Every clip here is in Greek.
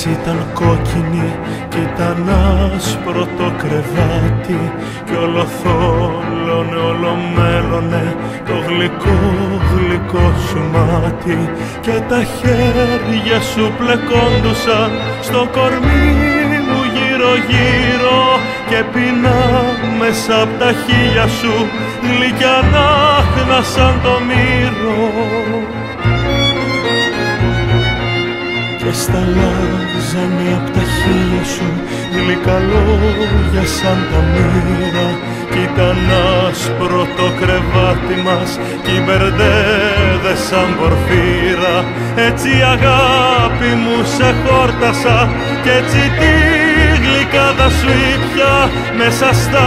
ήταν κόκκινη κι ήταν άσπρο το κρεβάτι κι όλο θόλωνε, όλο μέλωνε το γλυκό, γλυκό σου μάτι και τα χέρια σου πλεκόντουσαν στο κορμί μου γύρω γύρω και πεινά μέσα απ' τα χείλια σου γλυκιά νάχνα σαν το μύρο και σταλάζανε απ' τα χείλια σου γλυκά λόγια σαν τα μοίρα κι ήταν άσπρο το κρεβάτι μας κι οι μπερδέδες σαν πορφύρα. Έτσι αγάπη μου σε χόρτασα κι έτσι τη γλυκάδα σου ήπια μέσα στα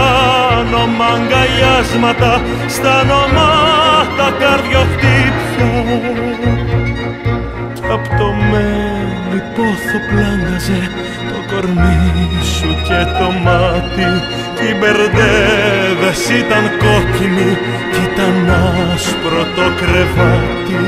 όνομα αγκαλιάσματα, στα όνομα τα καρδιοχτύπια κι απ' το μέλι πόθο πλάνταζε το κορμί σου και το μάτι κι οι μπερδέδες ήταν κόκκινοι κι ήταν άσπρο το κρεβάτι.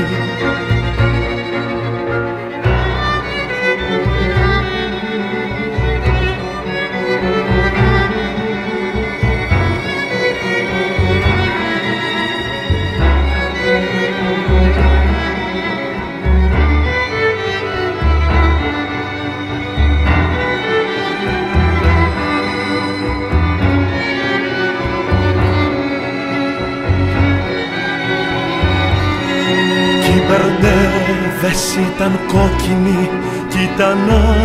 Οι μπερδέδες ήταν κόκκινοι κι ήταν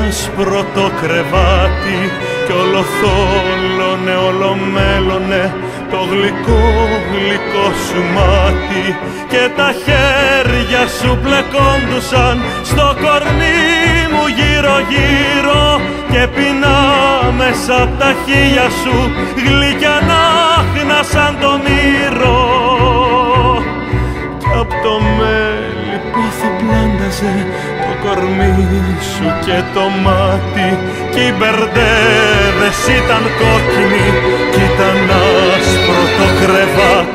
άσπρο το κρεβάτι κι όλο θόλωνε, όλο μέλωνε το γλυκό, γλυκό σου μάτι και τα χέρια σου πλεκόντουσαν στο κορμί μου γύρω γύρω και πεινά μέσα απ' τα χείλια σου γλυκιά νάχνα σαν το μύρο κι απ' το μέλι πόθο πλάνταζε το κορμί σου και το μάτι κι οι μπερδέδες ήταν κόκκινοι κι ήταν άσπρο το κρεβάτι.